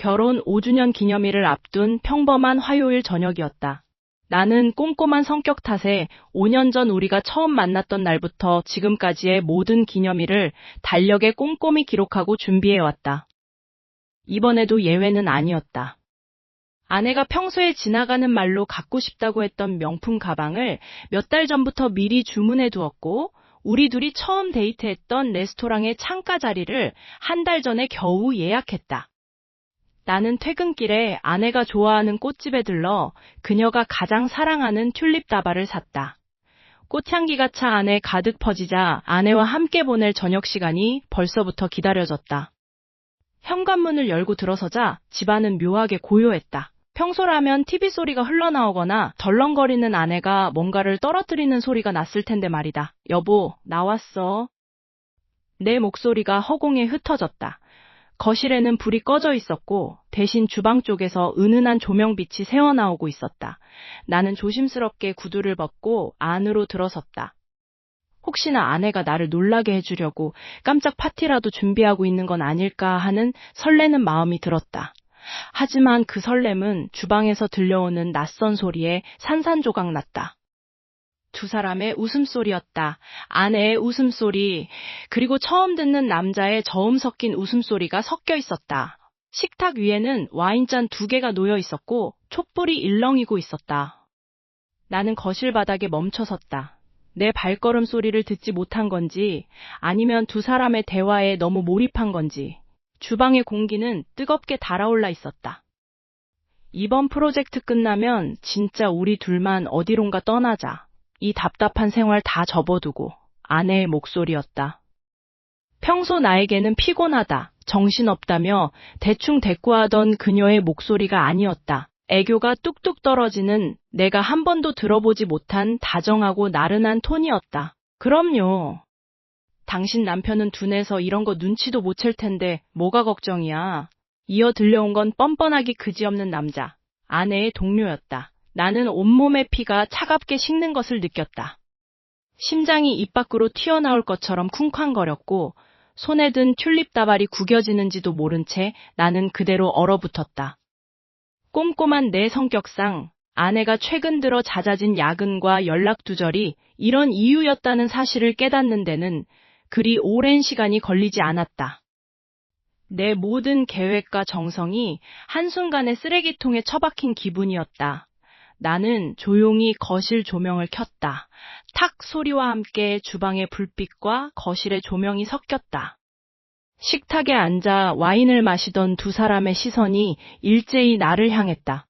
결혼 5주년 기념일을 앞둔 평범한 화요일 저녁이었다. 나는 꼼꼼한 성격 탓에 5년 전 우리가 처음 만났던 날부터 지금까지의 모든 기념일을 달력에 꼼꼼히 기록하고 준비해왔다. 이번에도 예외는 아니었다. 아내가 평소에 지나가는 말로 갖고 싶다고 했던 명품 가방을 몇 달 전부터 미리 주문해 두었고, 우리 둘이 처음 데이트했던 레스토랑의 창가 자리를 한 달 전에 겨우 예약했다. 나는 퇴근길에 아내가 좋아하는 꽃집에 들러 그녀가 가장 사랑하는 튤립 다발을 샀다. 꽃향기가 차 안에 가득 퍼지자 아내와 함께 보낼 저녁 시간이 벌써부터 기다려졌다. 현관문을 열고 들어서자 집안은 묘하게 고요했다. 평소라면 TV 소리가 흘러나오거나 덜렁거리는 아내가 뭔가를 떨어뜨리는 소리가 났을 텐데 말이다. 여보, 나왔어. 내 목소리가 허공에 흩어졌다. 거실에는 불이 꺼져 있었고 대신 주방 쪽에서 은은한 조명빛이 새어나오고 있었다. 나는 조심스럽게 구두를 벗고 안으로 들어섰다. 혹시나 아내가 나를 놀라게 해주려고 깜짝 파티라도 준비하고 있는 건 아닐까 하는 설레는 마음이 들었다. 하지만 그 설렘은 주방에서 들려오는 낯선 소리에 산산조각 났다. 두 사람의 웃음소리였다. 아내의 웃음소리, 그리고 처음 듣는 남자의 저음 섞인 웃음소리가 섞여 있었다. 식탁 위에는 와인잔 2개가 놓여 있었고 촛불이 일렁이고 있었다. 나는 거실 바닥에 멈춰섰다. 내 발걸음 소리를 듣지 못한 건지 아니면 두 사람의 대화에 너무 몰입한 건지 주방의 공기는 뜨겁게 달아올라 있었다. 이번 프로젝트 끝나면 진짜 우리 둘만 어디론가 떠나자. 이 답답한 생활 다 접어두고. 아내의 목소리였다. 평소 나에게는 피곤하다, 정신없다며 대충 대꾸하던 그녀의 목소리가 아니었다. 애교가 뚝뚝 떨어지는 내가 한 번도 들어보지 못한 다정하고 나른한 톤이었다. 그럼요. 당신 남편은 둔해서 이런 거 눈치도 못 챌 텐데 뭐가 걱정이야. 이어 들려온 건 뻔뻔하기 그지없는 남자, 아내의 동료였다. 나는 온몸의 피가 차갑게 식는 것을 느꼈다. 심장이 입 밖으로 튀어나올 것처럼 쿵쾅거렸고 손에 든 튤립 다발이 구겨지는지도 모른 채 나는 그대로 얼어붙었다. 꼼꼼한 내 성격상 아내가 최근 들어 잦아진 야근과 연락 두절이 이런 이유였다는 사실을 깨닫는 데는 그리 오랜 시간이 걸리지 않았다. 내 모든 계획과 정성이 한순간에 쓰레기통에 처박힌 기분이었다. 나는 조용히 거실 조명을 켰다. 탁 소리와 함께 주방의 불빛과 거실의 조명이 섞였다. 식탁에 앉아 와인을 마시던 두 사람의 시선이 일제히 나를 향했다.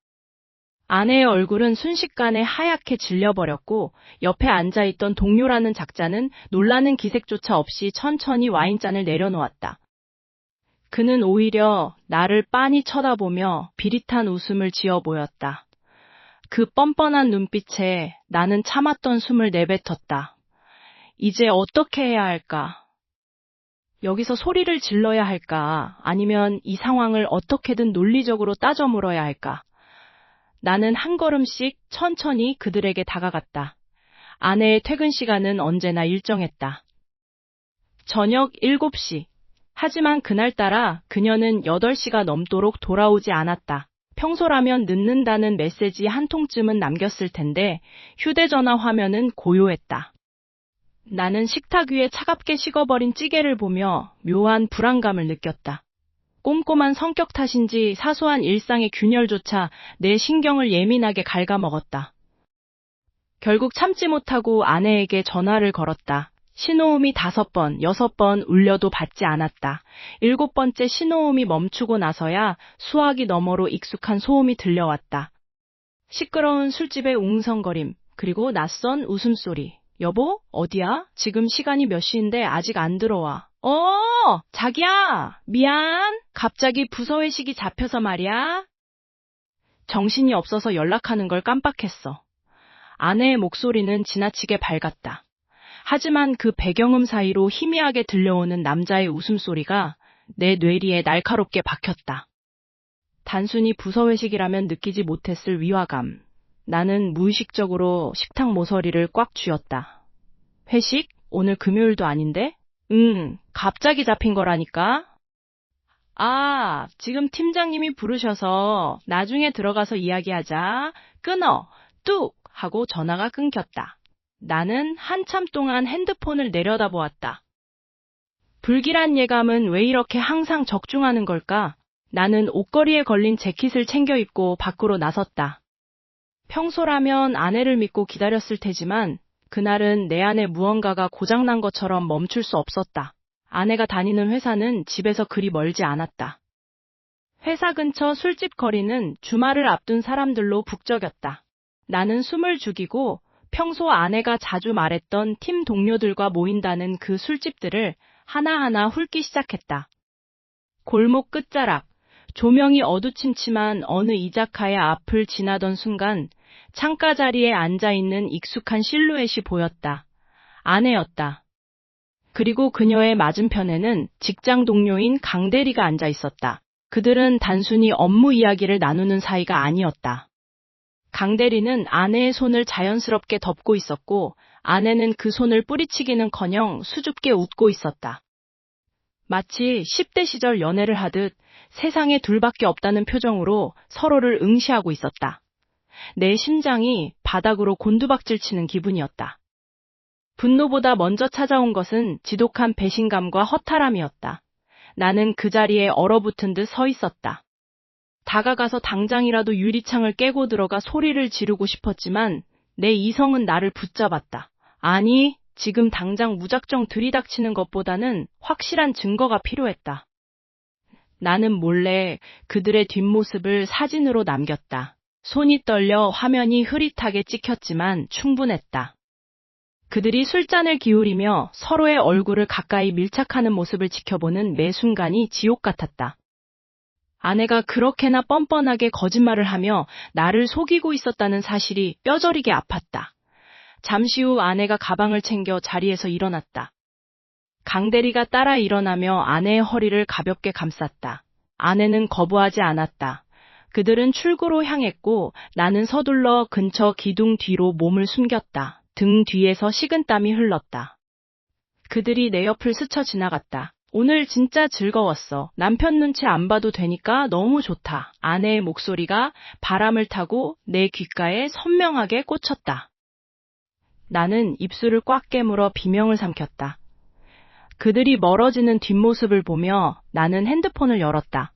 아내의 얼굴은 순식간에 하얗게 질려버렸고 옆에 앉아있던 동료라는 작자는 놀라는 기색조차 없이 천천히 와인잔을 내려놓았다. 그는 오히려 나를 빤히 쳐다보며 비릿한 웃음을 지어 보였다. 그 뻔뻔한 눈빛에 나는 참았던 숨을 내뱉었다. 이제 어떻게 해야 할까? 여기서 소리를 질러야 할까? 아니면 이 상황을 어떻게든 논리적으로 따져 물어야 할까? 나는 한 걸음씩 천천히 그들에게 다가갔다. 아내의 퇴근 시간은 언제나 일정했다. 저녁 7시. 하지만 그날따라 그녀는 8시가 넘도록 돌아오지 않았다. 평소라면 늦는다는 메시지 한 통쯤은 남겼을 텐데 휴대전화 화면은 고요했다. 나는 식탁 위에 차갑게 식어버린 찌개를 보며 묘한 불안감을 느꼈다. 꼼꼼한 성격 탓인지 사소한 일상의 균열조차 내 신경을 예민하게 갉아먹었다. 결국 참지 못하고 아내에게 전화를 걸었다. 신호음이 5번, 6번 울려도 받지 않았다. 7번째 신호음이 멈추고 나서야 수화기 너머로 익숙한 소음이 들려왔다. 시끄러운 술집의 웅성거림, 그리고 낯선 웃음소리. 여보, 어디야? 지금 시간이 몇 시인데 아직 안 들어와. 자기야, 미안. 갑자기 부서회식이 잡혀서 말이야. 정신이 없어서 연락하는 걸 깜빡했어. 아내의 목소리는 지나치게 밝았다. 하지만 그 배경음 사이로 희미하게 들려오는 남자의 웃음소리가 내 뇌리에 날카롭게 박혔다. 단순히 부서회식이라면 느끼지 못했을 위화감. 나는 무의식적으로 식탁 모서리를 꽉 쥐었다. 회식? 오늘 금요일도 아닌데? 갑자기 잡힌 거라니까. 아, 지금 팀장님이 부르셔서 나중에 들어가서 이야기하자. 끊어. 뚝! 하고 전화가 끊겼다. 나는 한참 동안 핸드폰을 내려다보았다. 불길한 예감은 왜 이렇게 항상 적중하는 걸까? 나는 옷걸이에 걸린 재킷을 챙겨 입고 밖으로 나섰다. 평소라면 아내를 믿고 기다렸을 테지만 그날은 내 안에 무언가가 고장난 것처럼 멈출 수 없었다. 아내가 다니는 회사는 집에서 그리 멀지 않았다. 회사 근처 술집 거리는 주말을 앞둔 사람들로 북적였다. 나는 숨을 죽이고 평소 아내가 자주 말했던 팀 동료들과 모인다는 그 술집들을 하나하나 훑기 시작했다. 골목 끝자락, 조명이 어두침침한 어느 이자카야 앞을 지나던 순간 창가 자리에 앉아있는 익숙한 실루엣이 보였다. 아내였다. 그리고 그녀의 맞은편에는 직장 동료인 강대리가 앉아 있었다. 그들은 단순히 업무 이야기를 나누는 사이가 아니었다. 강대리는 아내의 손을 자연스럽게 덮고 있었고 아내는 그 손을 뿌리치기는커녕 수줍게 웃고 있었다. 마치 10대 시절 연애를 하듯 세상에 둘밖에 없다는 표정으로 서로를 응시하고 있었다. 내 심장이 바닥으로 곤두박질 치는 기분이었다. 분노보다 먼저 찾아온 것은 지독한 배신감과 허탈함이었다. 나는 그 자리에 얼어붙은 듯 서 있었다. 다가가서 당장이라도 유리창을 깨고 들어가 소리를 지르고 싶었지만 내 이성은 나를 붙잡았다. 아니, 지금 당장 무작정 들이닥치는 것보다는 확실한 증거가 필요했다. 나는 몰래 그들의 뒷모습을 사진으로 남겼다. 손이 떨려 화면이 흐릿하게 찍혔지만 충분했다. 그들이 술잔을 기울이며 서로의 얼굴을 가까이 밀착하는 모습을 지켜보는 매 순간이 지옥 같았다. 아내가 그렇게나 뻔뻔하게 거짓말을 하며 나를 속이고 있었다는 사실이 뼈저리게 아팠다. 잠시 후 아내가 가방을 챙겨 자리에서 일어났다. 강대리가 따라 일어나며 아내의 허리를 가볍게 감쌌다. 아내는 거부하지 않았다. 그들은 출구로 향했고 나는 서둘러 근처 기둥 뒤로 몸을 숨겼다. 등 뒤에서 식은땀이 흘렀다. 그들이 내 옆을 스쳐 지나갔다. 오늘 진짜 즐거웠어. 남편 눈치 안 봐도 되니까 너무 좋다. 아내의 목소리가 바람을 타고 내 귓가에 선명하게 꽂혔다. 나는 입술을 꽉 깨물어 비명을 삼켰다. 그들이 멀어지는 뒷모습을 보며 나는 핸드폰을 열었다.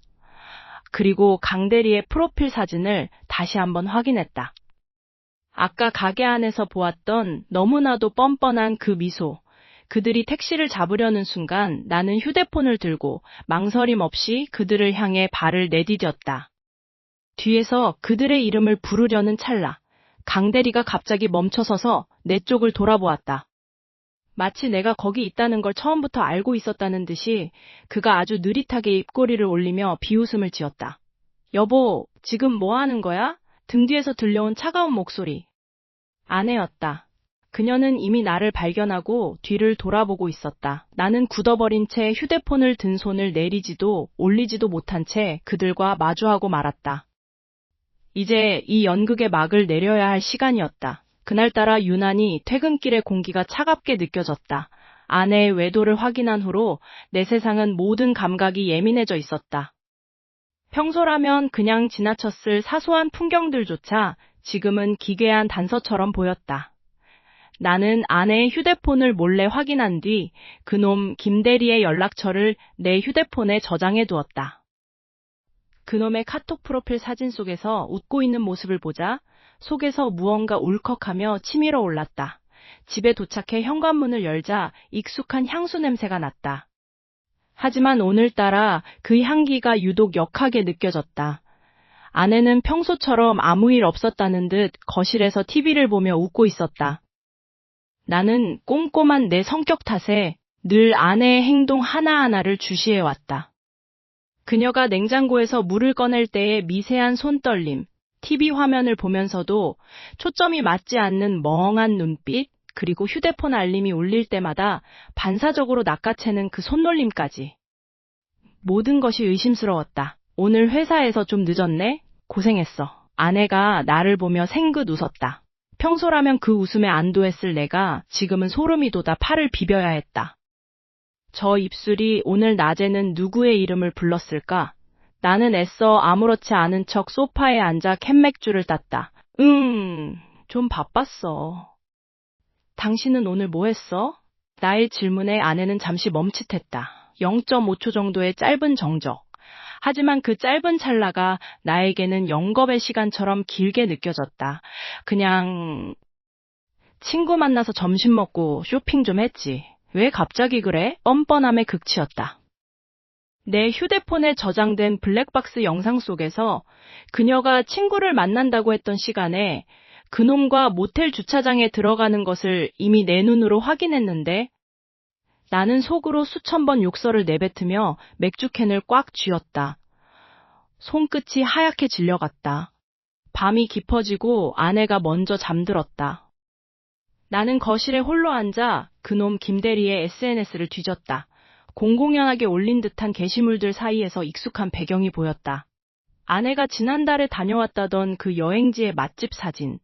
그리고 강대리의 프로필 사진을 다시 한번 확인했다. 아까 가게 안에서 보았던 너무나도 뻔뻔한 그 미소. 그들이 택시를 잡으려는 순간 나는 휴대폰을 들고 망설임 없이 그들을 향해 발을 내디뎠다. 뒤에서 그들의 이름을 부르려는 찰나, 강대리가 갑자기 멈춰서서 내 쪽을 돌아보았다. 마치 내가 거기 있다는 걸 처음부터 알고 있었다는 듯이 그가 아주 느릿하게 입꼬리를 올리며 비웃음을 지었다. 여보, 지금 뭐 하는 거야? 등 뒤에서 들려온 차가운 목소리. 아내였다. 그녀는 이미 나를 발견하고 뒤를 돌아보고 있었다. 나는 굳어버린 채 휴대폰을 든 손을 내리지도 올리지도 못한 채 그들과 마주하고 말았다. 이제 이 연극의 막을 내려야 할 시간이었다. 그날따라 유난히 퇴근길의 공기가 차갑게 느껴졌다. 아내의 외도를 확인한 후로 내 세상은 모든 감각이 예민해져 있었다. 평소라면 그냥 지나쳤을 사소한 풍경들조차 지금은 기괴한 단서처럼 보였다. 나는 아내의 휴대폰을 몰래 확인한 뒤 그놈 김대리의 연락처를 내 휴대폰에 저장해 두었다. 그놈의 카톡 프로필 사진 속에서 웃고 있는 모습을 보자 속에서 무언가 울컥하며 치밀어 올랐다. 집에 도착해 현관문을 열자 익숙한 향수 냄새가 났다. 하지만 오늘따라 그 향기가 유독 역하게 느껴졌다. 아내는 평소처럼 아무 일 없었다는 듯 거실에서 TV를 보며 웃고 있었다. 나는 꼼꼼한 내 성격 탓에 늘 아내의 행동 하나하나를 주시해왔다. 그녀가 냉장고에서 물을 꺼낼 때의 미세한 손떨림, TV 화면을 보면서도 초점이 맞지 않는 멍한 눈빛, 그리고 휴대폰 알림이 울릴 때마다 반사적으로 낚아채는 그 손놀림까지. 모든 것이 의심스러웠다. 오늘 회사에서 좀 늦었네? 고생했어. 아내가 나를 보며 생긋 웃었다. 평소라면 그 웃음에 안도했을 내가 지금은 소름이 돋아 팔을 비벼야 했다. 저 입술이 오늘 낮에는 누구의 이름을 불렀을까? 나는 애써 아무렇지 않은 척 소파에 앉아 캔맥주를 땄다. 좀 바빴어. 당신은 오늘 뭐 했어? 나의 질문에 아내는 잠시 멈칫했다. 0.5초 정도의 짧은 정적. 하지만 그 짧은 찰나가 나에게는 영겁의 시간처럼 길게 느껴졌다. 그냥 친구 만나서 점심 먹고 쇼핑 좀 했지. 왜 갑자기 그래? 뻔뻔함의 극치였다. 내 휴대폰에 저장된 블랙박스 영상 속에서 그녀가 친구를 만난다고 했던 시간에 그놈과 모텔 주차장에 들어가는 것을 이미 내 눈으로 확인했는데 나는 속으로 수천 번 욕설을 내뱉으며 맥주캔을 꽉 쥐었다. 손끝이 하얗게 질려갔다. 밤이 깊어지고 아내가 먼저 잠들었다. 나는 거실에 홀로 앉아 그놈 김대리의 SNS를 뒤졌다. 공공연하게 올린 듯한 게시물들 사이에서 익숙한 배경이 보였다. 아내가 지난달에 다녀왔다던 그 여행지의 맛집 사진.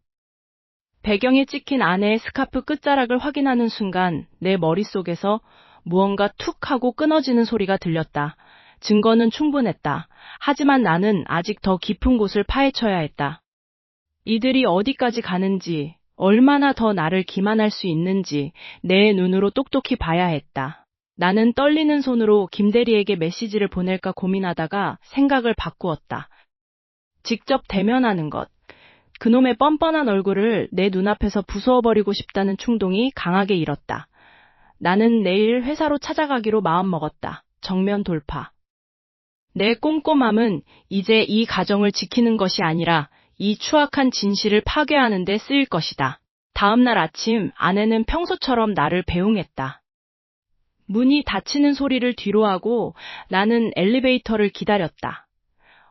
배경에 찍힌 아내의 스카프 끝자락을 확인하는 순간 내 머릿속에서 무언가 툭 하고 끊어지는 소리가 들렸다. 증거는 충분했다. 하지만 나는 아직 더 깊은 곳을 파헤쳐야 했다. 이들이 어디까지 가는지, 얼마나 더 나를 기만할 수 있는지 내 눈으로 똑똑히 봐야 했다. 나는 떨리는 손으로 김대리에게 메시지를 보낼까 고민하다가 생각을 바꾸었다. 직접 대면하는 것. 그놈의 뻔뻔한 얼굴을 내 눈앞에서 부수어버리고 싶다는 충동이 강하게 일었다. 나는 내일 회사로 찾아가기로 마음먹었다. 정면 돌파. 내 꼼꼼함은 이제 이 가정을 지키는 것이 아니라 이 추악한 진실을 파괴하는 데 쓰일 것이다. 다음 날 아침 아내는 평소처럼 나를 배웅했다. 문이 닫히는 소리를 뒤로하고 나는 엘리베이터를 기다렸다.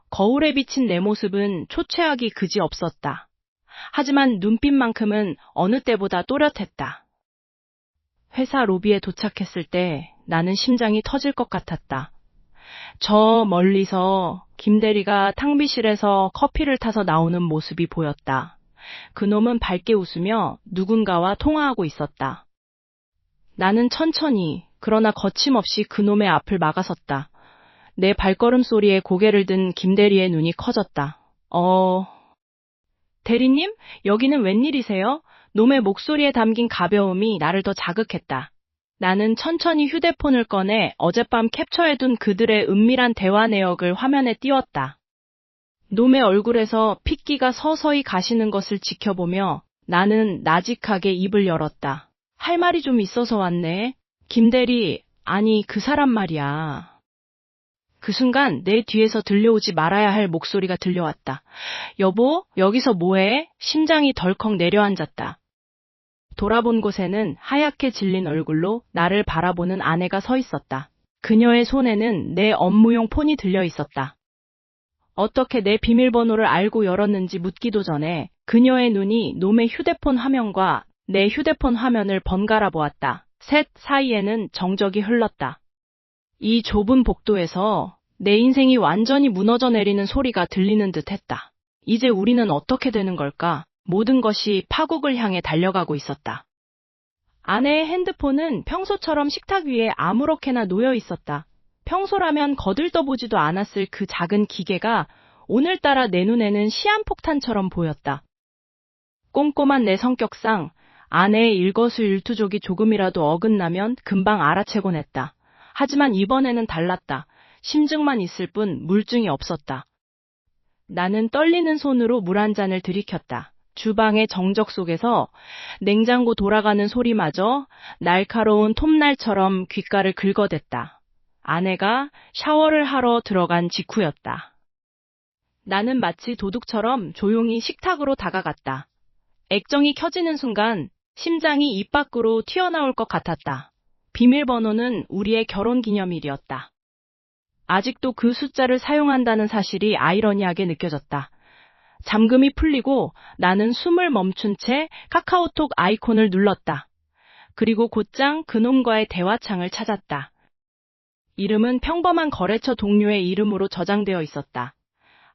거울에 비친 내 모습은 초췌하기 그지없었다. 하지만 눈빛만큼은 어느 때보다 또렷했다. 회사 로비에 도착했을 때 나는 심장이 터질 것 같았다. 저 멀리서 김 대리가 탕비실에서 커피를 타서 나오는 모습이 보였다. 그놈은 밝게 웃으며 누군가와 통화하고 있었다. 나는 천천히 그러나 거침없이 그놈의 앞을 막아섰다. 내 발걸음 소리에 고개를 든 김대리의 눈이 커졌다. 대리님? 여기는 웬일이세요? 놈의 목소리에 담긴 가벼움이 나를 더 자극했다. 나는 천천히 휴대폰을 꺼내 어젯밤 캡처해둔 그들의 은밀한 대화 내역을 화면에 띄웠다. 놈의 얼굴에서 핏기가 서서히 가시는 것을 지켜보며 나는 나직하게 입을 열었다. 할 말이 좀 있어서 왔네. 김대리, 아니 그 사람 말이야. 그 순간 내 뒤에서 들려오지 말아야 할 목소리가 들려왔다. 여보, 여기서 뭐해? 심장이 덜컥 내려앉았다. 돌아본 곳에는 하얗게 질린 얼굴로 나를 바라보는 아내가 서 있었다. 그녀의 손에는 내 업무용 폰이 들려 있었다. 어떻게 내 비밀번호를 알고 열었는지 묻기도 전에 그녀의 눈이 놈의 휴대폰 화면과 내 휴대폰 화면을 번갈아 보았다. 셋 사이에는 정적이 흘렀다. 이 좁은 복도에서 내 인생이 완전히 무너져 내리는 소리가 들리는 듯 했다. 이제 우리는 어떻게 되는 걸까? 모든 것이 파국을 향해 달려가고 있었다. 아내의 핸드폰은 평소처럼 식탁 위에 아무렇게나 놓여 있었다. 평소라면 거들떠보지도 않았을 그 작은 기계가 오늘따라 내 눈에는 시한폭탄처럼 보였다. 꼼꼼한 내 성격상 아내의 일거수일투족이 조금이라도 어긋나면 금방 알아채곤 했다. 하지만 이번에는 달랐다. 심증만 있을 뿐 물증이 없었다. 나는 떨리는 손으로 물 한 잔을 들이켰다. 주방의 정적 속에서 냉장고 돌아가는 소리마저 날카로운 톱날처럼 귓가를 긁어댔다. 아내가 샤워를 하러 들어간 직후였다. 나는 마치 도둑처럼 조용히 식탁으로 다가갔다. 액정이 켜지는 순간 심장이 입 밖으로 튀어나올 것 같았다. 비밀번호는 우리의 결혼기념일이었다. 아직도 그 숫자를 사용한다는 사실이 아이러니하게 느껴졌다. 잠금이 풀리고 나는 숨을 멈춘 채 카카오톡 아이콘을 눌렀다. 그리고 곧장 그놈과의 대화창을 찾았다. 이름은 평범한 거래처 동료의 이름으로 저장되어 있었다.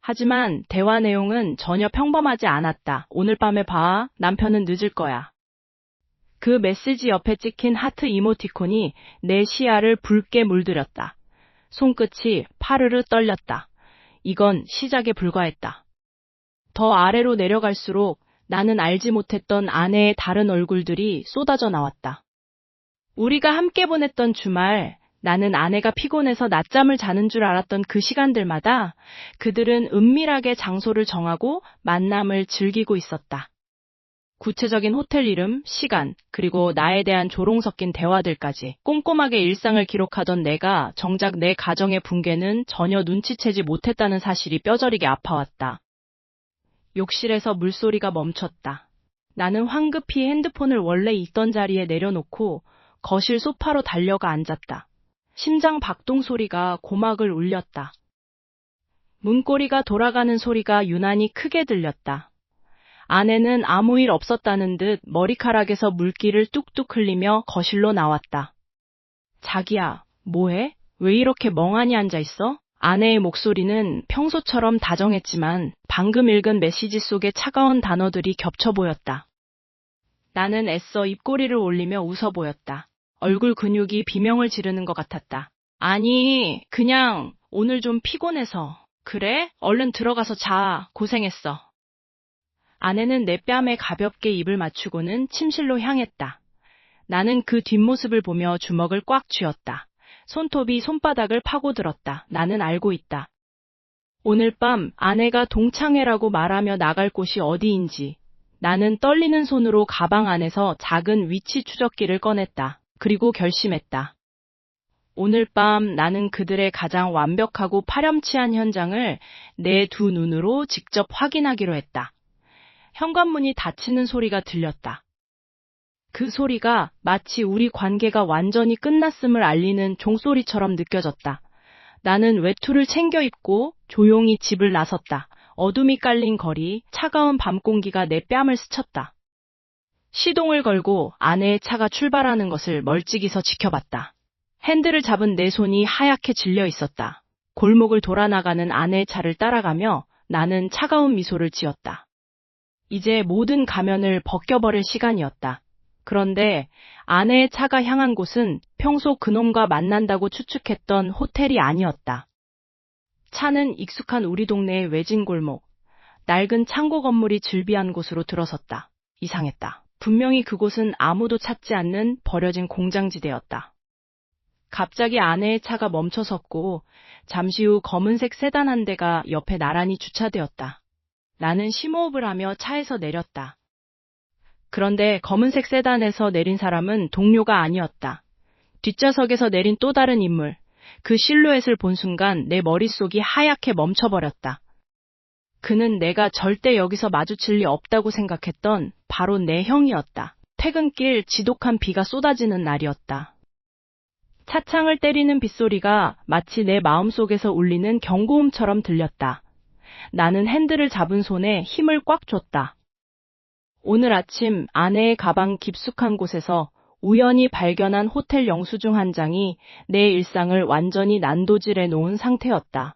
하지만 대화 내용은 전혀 평범하지 않았다. 오늘 밤에 봐. 남편은 늦을 거야. 그 메시지 옆에 찍힌 하트 이모티콘이 내 시야를 붉게 물들였다. 손끝이 파르르 떨렸다. 이건 시작에 불과했다. 더 아래로 내려갈수록 나는 알지 못했던 아내의 다른 얼굴들이 쏟아져 나왔다. 우리가 함께 보냈던 주말, 나는 아내가 피곤해서 낮잠을 자는 줄 알았던 그 시간들마다 그들은 은밀하게 장소를 정하고 만남을 즐기고 있었다. 구체적인 호텔 이름, 시간, 그리고 나에 대한 조롱 섞인 대화들까지 꼼꼼하게 일상을 기록하던 내가 정작 내 가정의 붕괴는 전혀 눈치채지 못했다는 사실이 뼈저리게 아파왔다. 욕실에서 물소리가 멈췄다. 나는 황급히 핸드폰을 원래 있던 자리에 내려놓고 거실 소파로 달려가 앉았다. 심장 박동 소리가 고막을 울렸다. 문고리가 돌아가는 소리가 유난히 크게 들렸다. 아내는 아무 일 없었다는 듯 머리카락에서 물기를 뚝뚝 흘리며 거실로 나왔다. 자기야, 뭐해? 왜 이렇게 멍하니 앉아있어? 아내의 목소리는 평소처럼 다정했지만 방금 읽은 메시지 속의 차가운 단어들이 겹쳐 보였다. 나는 애써 입꼬리를 올리며 웃어 보였다. 얼굴 근육이 비명을 지르는 것 같았다. 아니, 그냥 오늘 좀 피곤해서. 그래? 얼른 들어가서 자. 고생했어. 아내는 내 뺨에 가볍게 입을 맞추고는 침실로 향했다. 나는 그 뒷모습을 보며 주먹을 꽉 쥐었다. 손톱이 손바닥을 파고들었다. 나는 알고 있다. 오늘 밤 아내가 동창회라고 말하며 나갈 곳이 어디인지. 나는 떨리는 손으로 가방 안에서 작은 위치 추적기를 꺼냈다. 그리고 결심했다. 오늘 밤 나는 그들의 가장 완벽하고 파렴치한 현장을 내 두 눈으로 직접 확인하기로 했다. 현관문이 닫히는 소리가 들렸다. 그 소리가 마치 우리 관계가 완전히 끝났음을 알리는 종소리처럼 느껴졌다. 나는 외투를 챙겨 입고 조용히 집을 나섰다. 어둠이 깔린 거리, 차가운 밤 공기가 내 뺨을 스쳤다. 시동을 걸고 아내의 차가 출발하는 것을 멀찍이서 지켜봤다. 핸들을 잡은 내 손이 하얗게 질려 있었다. 골목을 돌아나가는 아내의 차를 따라가며 나는 차가운 미소를 지었다. 이제 모든 가면을 벗겨버릴 시간이었다. 그런데 아내의 차가 향한 곳은 평소 그놈과 만난다고 추측했던 호텔이 아니었다. 차는 익숙한 우리 동네의 외진 골목, 낡은 창고 건물이 즐비한 곳으로 들어섰다. 이상했다. 분명히 그곳은 아무도 찾지 않는 버려진 공장지대였다. 갑자기 아내의 차가 멈춰섰고 잠시 후 검은색 세단 한 대가 옆에 나란히 주차되었다. 나는 심호흡을 하며 차에서 내렸다. 그런데 검은색 세단에서 내린 사람은 동료가 아니었다. 뒷좌석에서 내린 또 다른 인물. 그 실루엣을 본 순간 내 머릿속이 하얗게 멈춰버렸다. 그는 내가 절대 여기서 마주칠 리 없다고 생각했던 바로 내 형이었다. 퇴근길 지독한 비가 쏟아지는 날이었다. 차창을 때리는 빗소리가 마치 내 마음속에서 울리는 경고음처럼 들렸다. 나는 핸들을 잡은 손에 힘을 꽉 줬다. 오늘 아침 아내의 가방 깊숙한 곳에서 우연히 발견한 호텔 영수증 한 장이 내 일상을 완전히 난도질해 놓은 상태였다.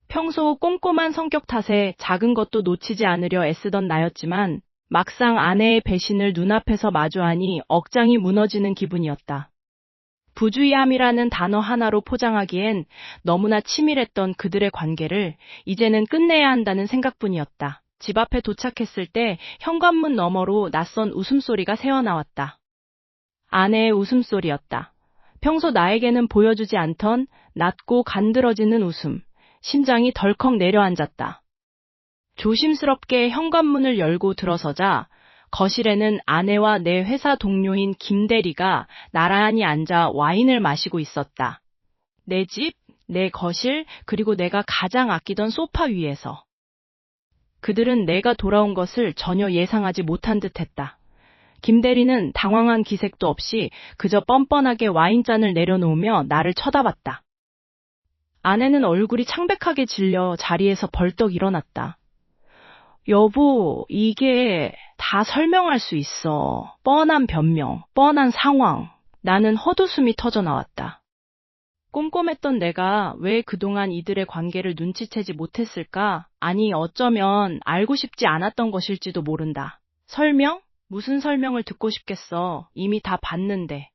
평소 꼼꼼한 성격 탓에 작은 것도 놓치지 않으려 애쓰던 나였지만 막상 아내의 배신을 눈앞에서 마주하니 억장이 무너지는 기분이었다. 부주의함이라는 단어 하나로 포장하기엔 너무나 치밀했던 그들의 관계를 이제는 끝내야 한다는 생각뿐이었다. 집 앞에 도착했을 때 현관문 너머로 낯선 웃음소리가 새어나왔다. 아내의 웃음소리였다. 평소 나에게는 보여주지 않던 낮고 간드러지는 웃음. 심장이 덜컥 내려앉았다. 조심스럽게 현관문을 열고 들어서자 거실에는 아내와 내 회사 동료인 김대리가 나란히 앉아 와인을 마시고 있었다. 내 집, 내 거실, 그리고 내가 가장 아끼던 소파 위에서. 그들은 내가 돌아온 것을 전혀 예상하지 못한 듯했다. 김대리는 당황한 기색도 없이 그저 뻔뻔하게 와인잔을 내려놓으며 나를 쳐다봤다. 아내는 얼굴이 창백하게 질려 자리에서 벌떡 일어났다. 여보, 이게 다 설명할 수 있어. 뻔한 변명, 뻔한 상황. 나는 헛웃음이 터져 나왔다. 꼼꼼했던 내가 왜 그동안 이들의 관계를 눈치채지 못했을까? 아니, 어쩌면 알고 싶지 않았던 것일지도 모른다. 설명? 무슨 설명을 듣고 싶겠어. 이미 다 봤는데.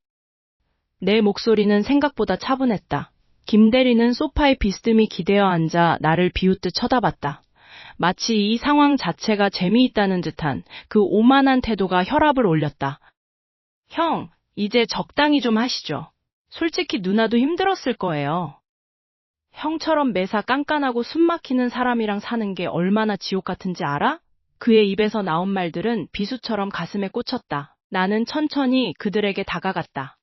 내 목소리는 생각보다 차분했다. 김대리는 소파에 비스듬히 기대어 앉아 나를 비웃듯 쳐다봤다. 마치 이 상황 자체가 재미있다는 듯한 그 오만한 태도가 혈압을 올렸다. 형, 이제 적당히 좀 하시죠. 솔직히 누나도 힘들었을 거예요. 형처럼 매사 깐깐하고 숨막히는 사람이랑 사는 게 얼마나 지옥 같은지 알아? 그의 입에서 나온 말들은 비수처럼 가슴에 꽂혔다. 나는 천천히 그들에게 다가갔다.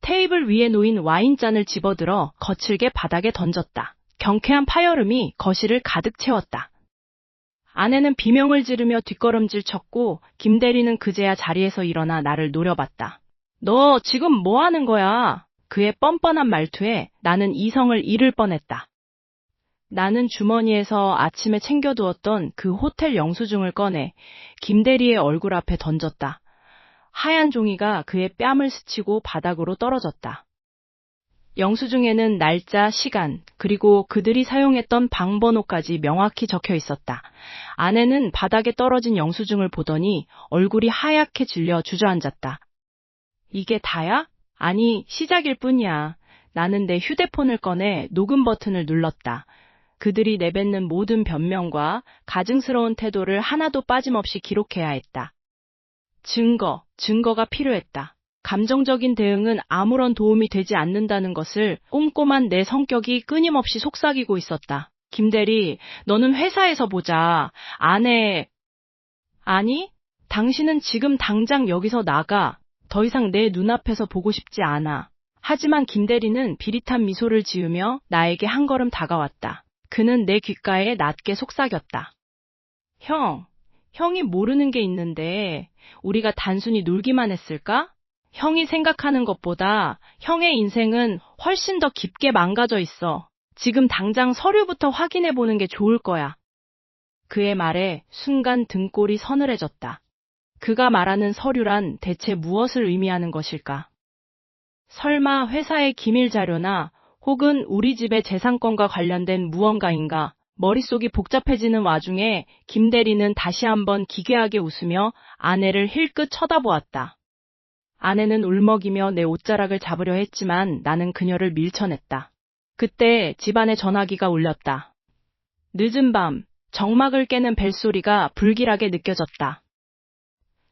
테이블 위에 놓인 와인잔을 집어들어 거칠게 바닥에 던졌다. 경쾌한 파열음이 거실을 가득 채웠다. 아내는 비명을 지르며 뒷걸음질 쳤고 김대리는 그제야 자리에서 일어나 나를 노려봤다. 너 지금 뭐 하는 거야? 그의 뻔뻔한 말투에 나는 이성을 잃을 뻔했다. 나는 주머니에서 아침에 챙겨두었던 그 호텔 영수증을 꺼내 김대리의 얼굴 앞에 던졌다. 하얀 종이가 그의 뺨을 스치고 바닥으로 떨어졌다. 영수증에는 날짜, 시간, 그리고 그들이 사용했던 방 번호까지 명확히 적혀 있었다. 아내는 바닥에 떨어진 영수증을 보더니 얼굴이 하얗게 질려 주저앉았다. 이게 다야? 아니, 시작일 뿐이야. 나는 내 휴대폰을 꺼내 녹음 버튼을 눌렀다. 그들이 내뱉는 모든 변명과 가증스러운 태도를 하나도 빠짐없이 기록해야 했다. 증거가 필요했다. 감정적인 대응은 아무런 도움이 되지 않는다는 것을 꼼꼼한 내 성격이 끊임없이 속삭이고 있었다. 김대리, 너는 회사에서 보자. 아니, 당신은 지금 당장 여기서 나가. 더 이상 내 눈앞에서 보고 싶지 않아. 하지만 김대리는 비릿한 미소를 지으며 나에게 한 걸음 다가왔다. 그는 내 귓가에 낮게 속삭였다. 형이 모르는 게 있는데 우리가 단순히 놀기만 했을까? 형이 생각하는 것보다 형의 인생은 훨씬 더 깊게 망가져 있어. 지금 당장 서류부터 확인해 보는 게 좋을 거야. 그의 말에 순간 등골이 서늘해졌다. 그가 말하는 서류란 대체 무엇을 의미하는 것일까? 설마 회사의 기밀 자료나 혹은 우리 집의 재산권과 관련된 무언가인가? 머릿속이 복잡해지는 와중에 김대리는 다시 한번 기괴하게 웃으며 아내를 힐끗 쳐다보았다. 아내는 울먹이며 내 옷자락을 잡으려 했지만 나는 그녀를 밀쳐냈다. 그때 집안의 전화기가 울렸다. 늦은 밤, 정막을 깨는 벨소리가 불길하게 느껴졌다.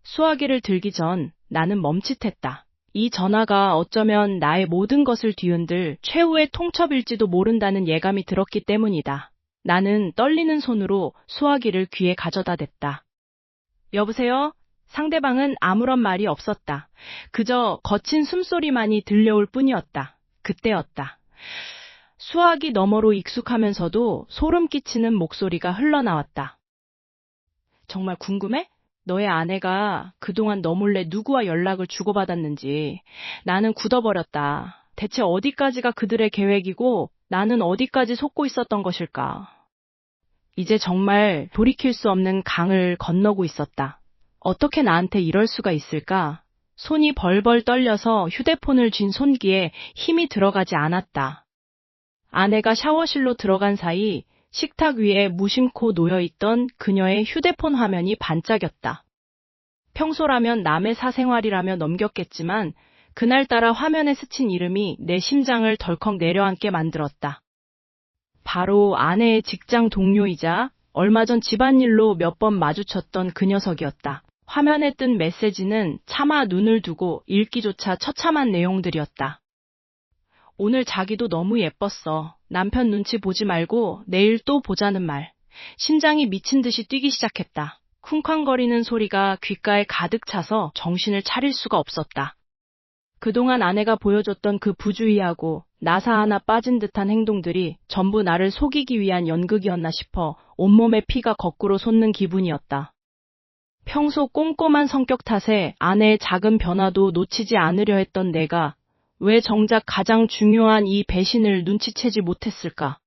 수화기를 들기 전 나는 멈칫했다. 이 전화가 어쩌면 나의 모든 것을 뒤흔들 최후의 통첩일지도 모른다는 예감이 들었기 때문이다. 나는 떨리는 손으로 수화기를 귀에 가져다 댔다. 여보세요? 상대방은 아무런 말이 없었다. 그저 거친 숨소리만이 들려올 뿐이었다. 그때였다. 수화기 너머로 익숙하면서도 소름 끼치는 목소리가 흘러나왔다. 정말 궁금해? 너의 아내가 그동안 너 몰래 누구와 연락을 주고받았는지. 나는 굳어버렸다. 대체 어디까지가 그들의 계획이고 나는 어디까지 속고 있었던 것일까? 이제 정말 돌이킬 수 없는 강을 건너고 있었다. 어떻게 나한테 이럴 수가 있을까? 손이 벌벌 떨려서 휴대폰을 쥔 손기에 힘이 들어가지 않았다. 아내가 샤워실로 들어간 사이 식탁 위에 무심코 놓여있던 그녀의 휴대폰 화면이 반짝였다. 평소라면 남의 사생활이라며 넘겼겠지만 그날따라 화면에 스친 이름이 내 심장을 덜컥 내려앉게 만들었다. 바로 아내의 직장 동료이자 얼마 전 집안일로 몇 번 마주쳤던 그 녀석이었다. 화면에 뜬 메시지는 차마 눈을 두고 읽기조차 처참한 내용들이었다. 오늘 자기도 너무 예뻤어. 남편 눈치 보지 말고 내일 또 보자는 말. 심장이 미친 듯이 뛰기 시작했다. 쿵쾅거리는 소리가 귓가에 가득 차서 정신을 차릴 수가 없었다. 그동안 아내가 보여줬던 그 부주의하고 나사 하나 빠진 듯한 행동들이 전부 나를 속이기 위한 연극이었나 싶어 온몸에 피가 거꾸로 솟는 기분이었다. 평소 꼼꼼한 성격 탓에 아내의 작은 변화도 놓치지 않으려 했던 내가 왜 정작 가장 중요한 이 배신을 눈치채지 못했을까?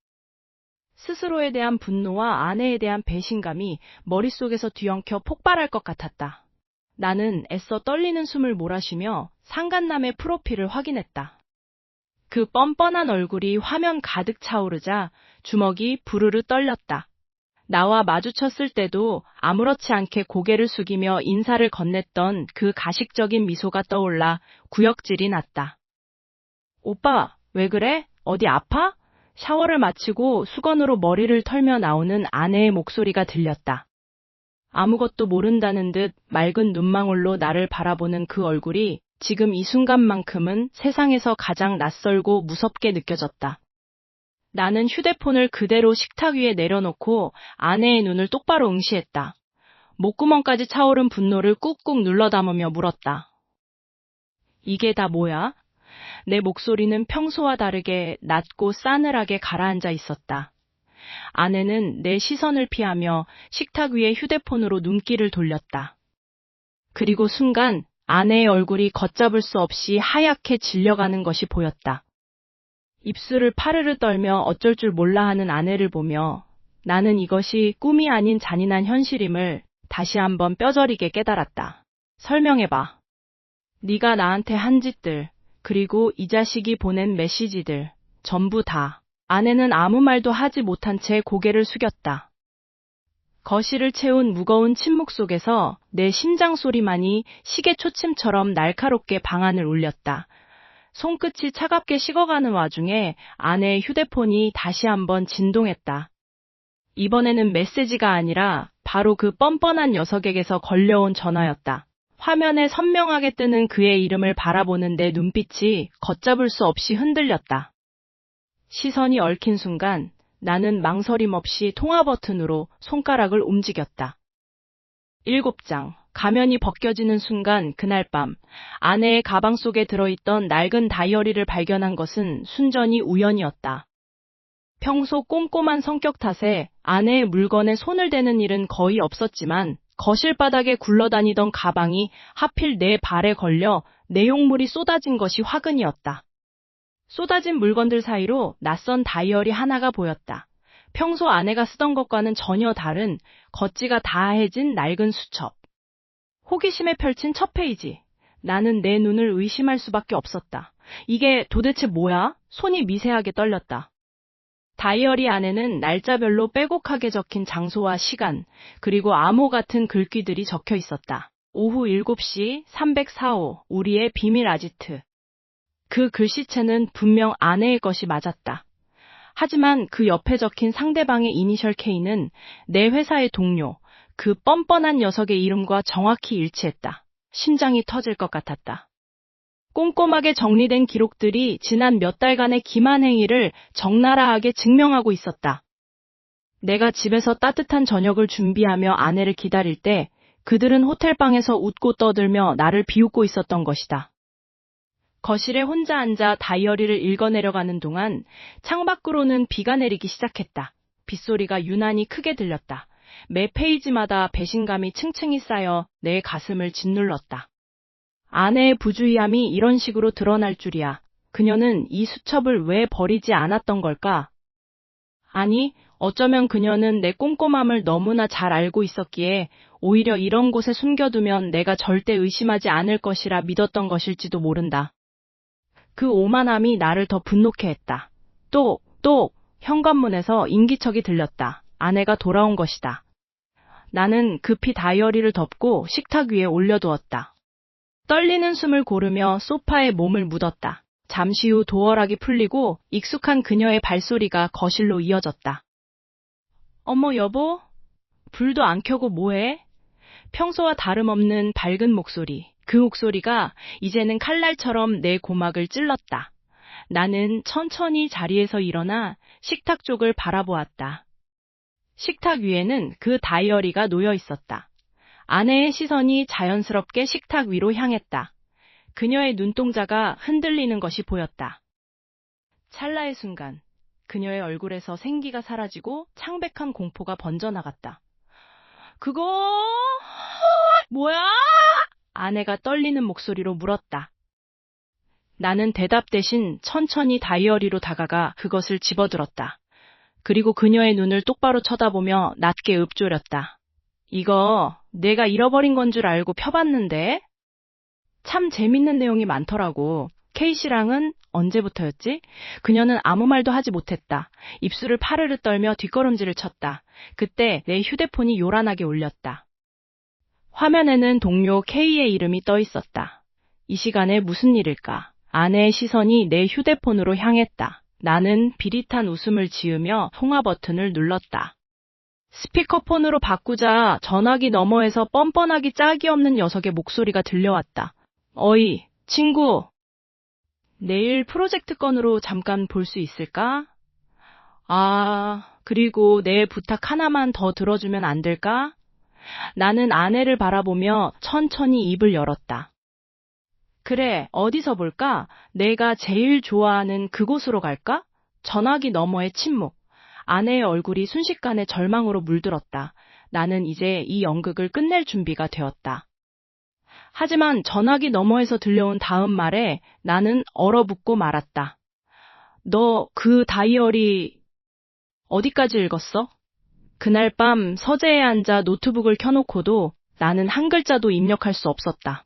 스스로에 대한 분노와 아내에 대한 배신감이 머릿속에서 뒤엉켜 폭발할 것 같았다. 나는 애써 떨리는 숨을 몰아쉬며 상간남의 프로필을 확인했다. 그 뻔뻔한 얼굴이 화면 가득 차오르자 주먹이 부르르 떨렸다. 나와 마주쳤을 때도 아무렇지 않게 고개를 숙이며 인사를 건넸던 그 가식적인 미소가 떠올라 구역질이 났다. 오빠, 왜 그래? 어디 아파? 샤워를 마치고 수건으로 머리를 털며 나오는 아내의 목소리가 들렸다. 아무것도 모른다는 듯 맑은 눈망울로 나를 바라보는 그 얼굴이 지금 이 순간만큼은 세상에서 가장 낯설고 무섭게 느껴졌다. 나는 휴대폰을 그대로 식탁 위에 내려놓고 아내의 눈을 똑바로 응시했다. 목구멍까지 차오른 분노를 꾹꾹 눌러 담으며 물었다. 이게 다 뭐야? 내 목소리는 평소와 다르게 낮고 싸늘하게 가라앉아 있었다. 아내는 내 시선을 피하며 식탁 위에 휴대폰으로 눈길을 돌렸다. 그리고 순간 아내의 얼굴이 걷잡을 수 없이 하얗게 질려가는 것이 보였다. 입술을 파르르 떨며 어쩔 줄 몰라 하는 아내를 보며 나는 이것이 꿈이 아닌 잔인한 현실임을 다시 한번 뼈저리게 깨달았다. 설명해봐. 네가 나한테 한 짓들, 그리고 이 자식이 보낸 메시지들, 전부 다. 아내는 아무 말도 하지 못한 채 고개를 숙였다. 거실을 채운 무거운 침묵 속에서 내 심장 소리만이 시계 초침처럼 날카롭게 방안을 울렸다. 손끝이 차갑게 식어가는 와중에 아내의 휴대폰이 다시 한번 진동했다. 이번에는 메시지가 아니라 바로 그 뻔뻔한 녀석에게서 걸려온 전화였다. 화면에 선명하게 뜨는 그의 이름을 바라보는 내 눈빛이 걷잡을 수 없이 흔들렸다. 시선이 얽힌 순간 나는 망설임 없이 통화 버튼으로 손가락을 움직였다. 7장. 가면이 벗겨지는 순간 그날 밤 아내의 가방 속에 들어있던 낡은 다이어리를 발견한 것은 순전히 우연이었다. 평소 꼼꼼한 성격 탓에 아내의 물건에 손을 대는 일은 거의 없었지만 거실 바닥에 굴러다니던 가방이 하필 내 발에 걸려 내용물이 쏟아진 것이 화근이었다. 쏟아진 물건들 사이로 낯선 다이어리 하나가 보였다. 평소 아내가 쓰던 것과는 전혀 다른 겉지가 다해진 낡은 수첩. 호기심에 펼친 첫 페이지. 나는 내 눈을 의심할 수밖에 없었다. 이게 도대체 뭐야? 손이 미세하게 떨렸다. 다이어리 안에는 날짜별로 빼곡하게 적힌 장소와 시간, 그리고 암호 같은 글귀들이 적혀 있었다. 오후 7시 304호, 우리의 비밀 아지트. 그 글씨체는 분명 아내의 것이 맞았다. 하지만 그 옆에 적힌 상대방의 이니셜 K는 내 회사의 동료, 그 뻔뻔한 녀석의 이름과 정확히 일치했다. 심장이 터질 것 같았다. 꼼꼼하게 정리된 기록들이 지난 몇 달간의 기만 행위를 적나라하게 증명하고 있었다. 내가 집에서 따뜻한 저녁을 준비하며 아내를 기다릴 때 그들은 호텔방에서 웃고 떠들며 나를 비웃고 있었던 것이다. 거실에 혼자 앉아 다이어리를 읽어내려가는 동안 창밖으로는 비가 내리기 시작했다. 빗소리가 유난히 크게 들렸다. 매 페이지마다 배신감이 층층이 쌓여 내 가슴을 짓눌렀다. 아내의 부주의함이 이런 식으로 드러날 줄이야. 그녀는 이 수첩을 왜 버리지 않았던 걸까? 아니, 어쩌면 그녀는 내 꼼꼼함을 너무나 잘 알고 있었기에 오히려 이런 곳에 숨겨두면 내가 절대 의심하지 않을 것이라 믿었던 것일지도 모른다. 그 오만함이 나를 더 분노케 했다. 또, 현관문에서 인기척이 들렸다. 아내가 돌아온 것이다. 나는 급히 다이어리를 덮고 식탁 위에 올려두었다. 떨리는 숨을 고르며 소파에 몸을 묻었다. 잠시 후 도어락이 풀리고 익숙한 그녀의 발소리가 거실로 이어졌다. 어머 여보? 불도 안 켜고 뭐해? 평소와 다름없는 밝은 목소리. 그 목소리가 이제는 칼날처럼 내 고막을 찔렀다. 나는 천천히 자리에서 일어나 식탁 쪽을 바라보았다. 식탁 위에는 그 다이어리가 놓여 있었다. 아내의 시선이 자연스럽게 식탁 위로 향했다. 그녀의 눈동자가 흔들리는 것이 보였다. 찰나의 순간, 그녀의 얼굴에서 생기가 사라지고 창백한 공포가 번져나갔다. 그거 뭐야? 아내가 떨리는 목소리로 물었다. 나는 대답 대신 천천히 다이어리로 다가가 그것을 집어들었다. 그리고 그녀의 눈을 똑바로 쳐다보며 낮게 읊조렸다. 이거 내가 잃어버린 건 줄 알고 펴봤는데? 참 재밌는 내용이 많더라고. K씨랑은 언제부터였지? 그녀는 아무 말도 하지 못했다. 입술을 파르르 떨며 뒷걸음질을 쳤다. 그때 내 휴대폰이 요란하게 울렸다. 화면에는 동료 K의 이름이 떠 있었다. 이 시간에 무슨 일일까? 아내의 시선이 내 휴대폰으로 향했다. 나는 비릿한 웃음을 지으며 통화 버튼을 눌렀다. 스피커폰으로 바꾸자 전화기 너머에서 뻔뻔하기 짝이 없는 녀석의 목소리가 들려왔다. 어이, 친구. 내일 프로젝트 건으로 잠깐 볼 수 있을까? 그리고 내 부탁 하나만 더 들어주면 안 될까? 나는 아내를 바라보며 천천히 입을 열었다. 그래, 어디서 볼까? 내가 제일 좋아하는 그곳으로 갈까? 전화기 너머의 침묵. 아내의 얼굴이 순식간에 절망으로 물들었다. 나는 이제 이 연극을 끝낼 준비가 되었다. 하지만 전화기 너머에서 들려온 다음 말에 나는 얼어붙고 말았다. 너 그 다이어리 어디까지 읽었어? 그날 밤 서재에 앉아 노트북을 켜놓고도 나는 한 글자도 입력할 수 없었다.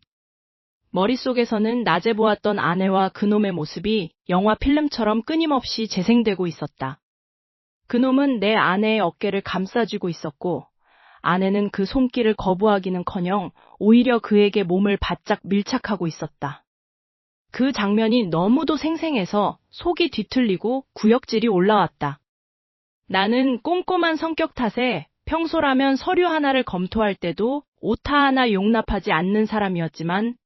머릿속에서는 낮에 보았던 아내와 그놈의 모습이 영화 필름처럼 끊임없이 재생되고 있었다. 그놈은 내 아내의 어깨를 감싸쥐고 있었고 아내는 그 손길을 거부하기는커녕 오히려 그에게 몸을 바짝 밀착하고 있었다. 그 장면이 너무도 생생해서 속이 뒤틀리고 구역질이 올라왔다. 나는 꼼꼼한 성격 탓에 평소라면 서류 하나를 검토할 때도 오타 하나 용납하지 않는 사람이었지만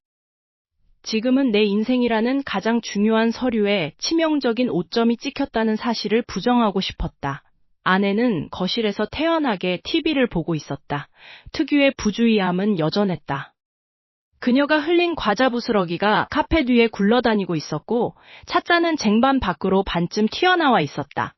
지금은 내 인생이라는 가장 중요한 서류에 치명적인 오점이 찍혔다는 사실을 부정하고 싶었다. 아내는 거실에서 태연하게 TV를 보고 있었다. 특유의 부주의함은 여전했다. 그녀가 흘린 과자 부스러기가 카페 뒤에 굴러다니고 있었고 찻잔은 쟁반 밖으로 반쯤 튀어나와 있었다.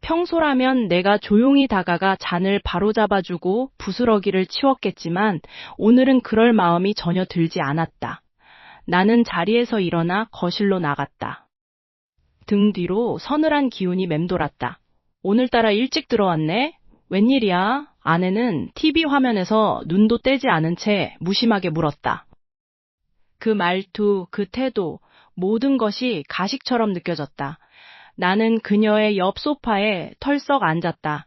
평소라면 내가 조용히 다가가 잔을 바로잡아주고 부스러기를 치웠겠지만 오늘은 그럴 마음이 전혀 들지 않았다. 나는 자리에서 일어나 거실로 나갔다. 등 뒤로 서늘한 기운이 맴돌았다. 오늘따라 일찍 들어왔네? 웬일이야? 아내는 TV 화면에서 눈도 떼지 않은 채 무심하게 물었다. 그 말투, 그 태도, 모든 것이 가식처럼 느껴졌다. 나는 그녀의 옆 소파에 털썩 앉았다.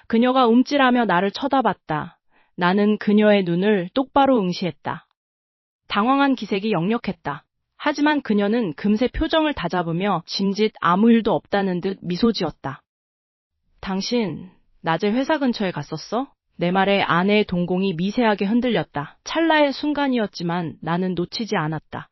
그녀가 움찔하며 나를 쳐다봤다. 나는 그녀의 눈을 똑바로 응시했다. 당황한 기색이 역력했다. 하지만 그녀는 금세 표정을 다잡으며 짐짓 아무 일도 없다는 듯 미소 지었다. 당신, 낮에 회사 근처에 갔었어? 내 말에 아내의 동공이 미세하게 흔들렸다. 찰나의 순간이었지만 나는 놓치지 않았다.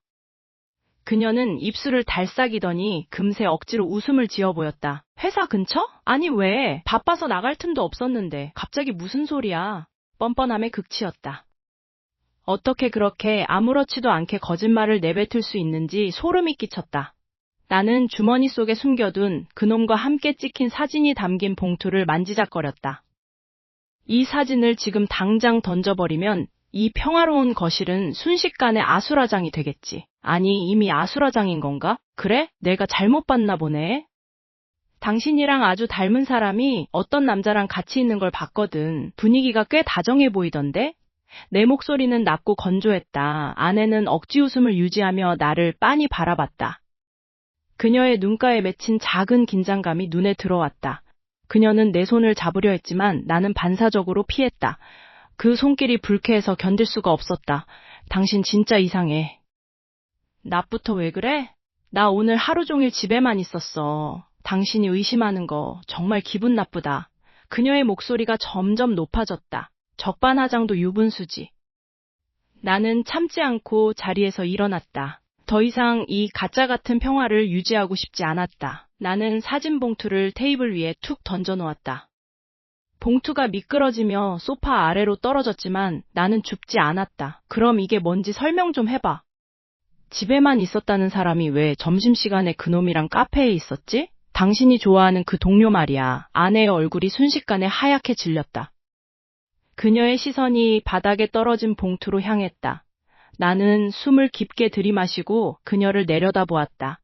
그녀는 입술을 달싹이더니 금세 억지로 웃음을 지어 보였다. 회사 근처? 아니 왜? 바빠서 나갈 틈도 없었는데 갑자기 무슨 소리야? 뻔뻔함의 극치였다. 어떻게 그렇게 아무렇지도 않게 거짓말을 내뱉을 수 있는지 소름이 끼쳤다. 나는 주머니 속에 숨겨둔 그놈과 함께 찍힌 사진이 담긴 봉투를 만지작거렸다. 이 사진을 지금 당장 던져버리면 이 평화로운 거실은 순식간에 아수라장이 되겠지. 아니, 이미 아수라장인 건가? 그래? 내가 잘못 봤나 보네. 당신이랑 아주 닮은 사람이 어떤 남자랑 같이 있는 걸 봤거든. 분위기가 꽤 다정해 보이던데? 내 목소리는 낮고 건조했다. 아내는 억지 웃음을 유지하며 나를 빤히 바라봤다. 그녀의 눈가에 맺힌 작은 긴장감이 눈에 들어왔다. 그녀는 내 손을 잡으려 했지만 나는 반사적으로 피했다. 그 손길이 불쾌해서 견딜 수가 없었다. 당신 진짜 이상해. 낮부터 왜 그래? 나 오늘 하루 종일 집에만 있었어. 당신이 의심하는 거 정말 기분 나쁘다. 그녀의 목소리가 점점 높아졌다. 적반하장도 유분수지. 나는 참지 않고 자리에서 일어났다. 더 이상 이 가짜 같은 평화를 유지하고 싶지 않았다. 나는 사진 봉투를 테이블 위에 툭 던져놓았다. 봉투가 미끄러지며 소파 아래로 떨어졌지만 나는 줍지 않았다. 그럼 이게 뭔지 설명 좀 해봐. 집에만 있었다는 사람이 왜 점심시간에 그놈이랑 카페에 있었지? 당신이 좋아하는 그 동료 말이야. 아내의 얼굴이 순식간에 하얗게 질렸다. 그녀의 시선이 바닥에 떨어진 봉투로 향했다. 나는 숨을 깊게 들이마시고 그녀를 내려다보았다.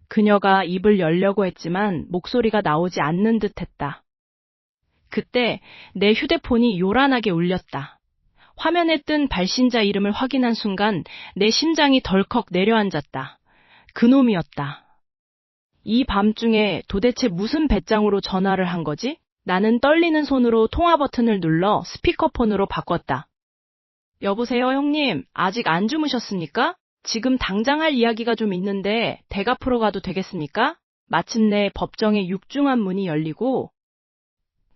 그녀가 입을 열려고 했지만 목소리가 나오지 않는 듯했다. 그때 내 휴대폰이 요란하게 울렸다. 화면에 뜬 발신자 이름을 확인한 순간 내 심장이 덜컥 내려앉았다. 그놈이었다. 이 밤중에 도대체 무슨 배짱으로 전화를 한 거지? 나는 떨리는 손으로 통화 버튼을 눌러 스피커폰으로 바꿨다. 여보세요, 형님. 아직 안 주무셨습니까? 지금 당장 할 이야기가 좀 있는데 댁 앞으로 가도 되겠습니까? 마침내 법정의 육중한 문이 열리고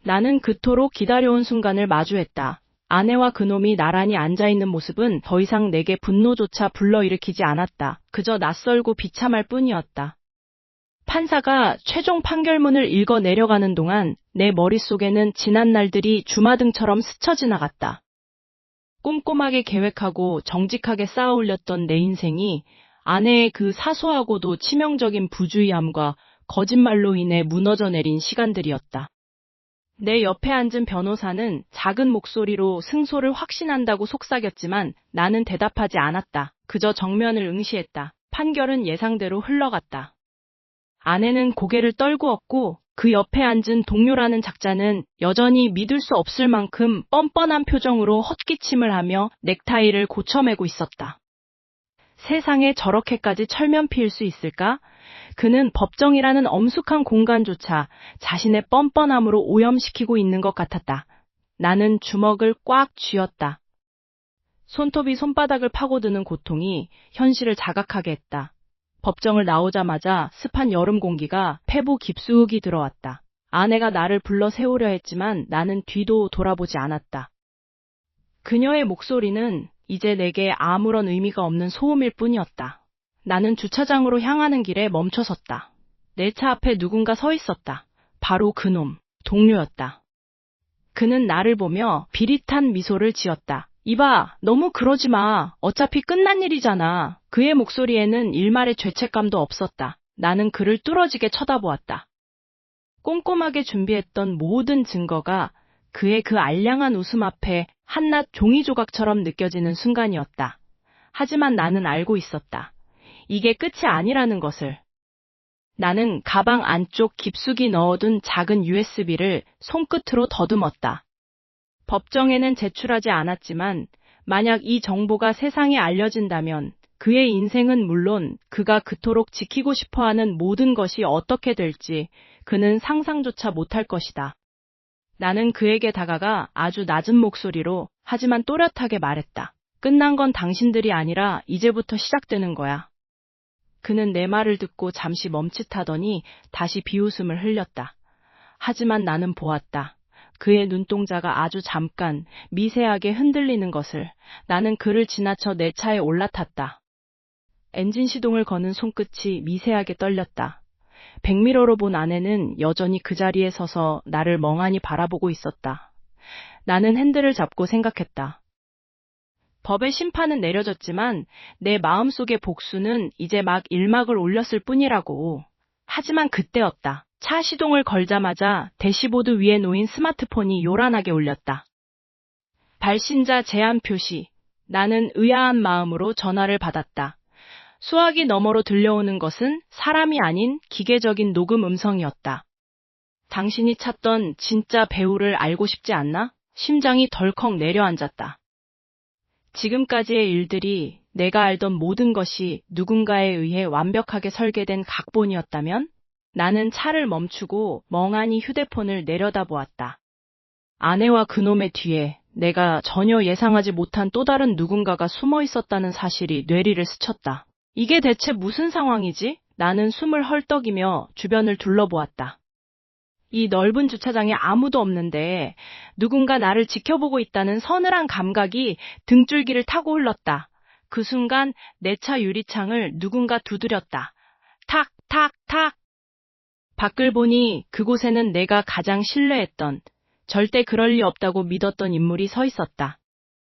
나는 그토록 기다려온 순간을 마주했다. 아내와 그놈이 나란히 앉아있는 모습은 더 이상 내게 분노조차 불러일으키지 않았다. 그저 낯설고 비참할 뿐이었다. 판사가 최종 판결문을 읽어 내려가는 동안 내 머릿속에는 지난 날들이 주마등처럼 스쳐 지나갔다. 꼼꼼하게 계획하고 정직하게 쌓아 올렸던 내 인생이 아내의 그 사소하고도 치명적인 부주의함과 거짓말로 인해 무너져 내린 시간들이었다. 내 옆에 앉은 변호사는 작은 목소리로 승소를 확신한다고 속삭였지만 나는 대답하지 않았다. 그저 정면을 응시했다. 판결은 예상대로 흘러갔다. 아내는 고개를 떨구었고 그 옆에 앉은 동료라는 작자는 여전히 믿을 수 없을 만큼 뻔뻔한 표정으로 헛기침을 하며 넥타이를 고쳐매고 있었다. 세상에 저렇게까지 철면피일 수 있을까? 그는 법정이라는 엄숙한 공간조차 자신의 뻔뻔함으로 오염시키고 있는 것 같았다. 나는 주먹을 꽉 쥐었다. 손톱이 손바닥을 파고드는 고통이 현실을 자각하게 했다. 법정을 나오자마자 습한 여름 공기가 폐부 깊숙이 들어왔다. 아내가 나를 불러 세우려 했지만 나는 뒤도 돌아보지 않았다. 그녀의 목소리는 이제 내게 아무런 의미가 없는 소음일 뿐이었다. 나는 주차장으로 향하는 길에 멈춰섰다. 내 차 앞에 누군가 서 있었다. 바로 그놈, 동료였다. 그는 나를 보며 비릿한 미소를 지었다. 이봐, 너무 그러지 마. 어차피 끝난 일이잖아. 그의 목소리에는 일말의 죄책감도 없었다. 나는 그를 뚫어지게 쳐다보았다. 꼼꼼하게 준비했던 모든 증거가 그의 그 알량한 웃음 앞에 한낱 종이 조각처럼 느껴지는 순간이었다. 하지만 나는 알고 있었다. 이게 끝이 아니라는 것을. 나는 가방 안쪽 깊숙이 넣어둔 작은 USB를 손끝으로 더듬었다. 법정에는 제출하지 않았지만 만약 이 정보가 세상에 알려진다면 그의 인생은 물론 그가 그토록 지키고 싶어하는 모든 것이 어떻게 될지 그는 상상조차 못할 것이다. 나는 그에게 다가가 아주 낮은 목소리로 하지만 또렷하게 말했다. 끝난 건 당신들이 아니라 이제부터 시작되는 거야. 그는 내 말을 듣고 잠시 멈칫하더니 다시 비웃음을 흘렸다. 하지만 나는 보았다. 그의 눈동자가 아주 잠깐 미세하게 흔들리는 것을. 나는 그를 지나쳐 내 차에 올라탔다. 엔진 시동을 거는 손끝이 미세하게 떨렸다. 백미러로 본 아내는 여전히 그 자리에 서서 나를 멍하니 바라보고 있었다. 나는 핸들을 잡고 생각했다. 법의 심판은 내려졌지만 내 마음속의 복수는 이제 막 일막을 올렸을 뿐이라고. 하지만 그때였다. 차 시동을 걸자마자 대시보드 위에 놓인 스마트폰이 요란하게 울렸다. 발신자 제한 표시. 나는 의아한 마음으로 전화를 받았다. 수화기 너머로 들려오는 것은 사람이 아닌 기계적인 녹음 음성이었다. 당신이 찾던 진짜 배우를 알고 싶지 않나? 심장이 덜컥 내려앉았다. 지금까지의 일들이 내가 알던 모든 것이 누군가에 의해 완벽하게 설계된 각본이었다면? 나는 차를 멈추고 멍하니 휴대폰을 내려다보았다. 아내와 그놈의 뒤에 내가 전혀 예상하지 못한 또 다른 누군가가 숨어 있었다는 사실이 뇌리를 스쳤다. 이게 대체 무슨 상황이지? 나는 숨을 헐떡이며 주변을 둘러보았다. 이 넓은 주차장에 아무도 없는데 누군가 나를 지켜보고 있다는 서늘한 감각이 등줄기를 타고 흘렀다. 그 순간 내 차 유리창을 누군가 두드렸다. 탁, 탁, 탁. 밖을 보니 그곳에는 내가 가장 신뢰했던, 절대 그럴 리 없다고 믿었던 인물이 서 있었다.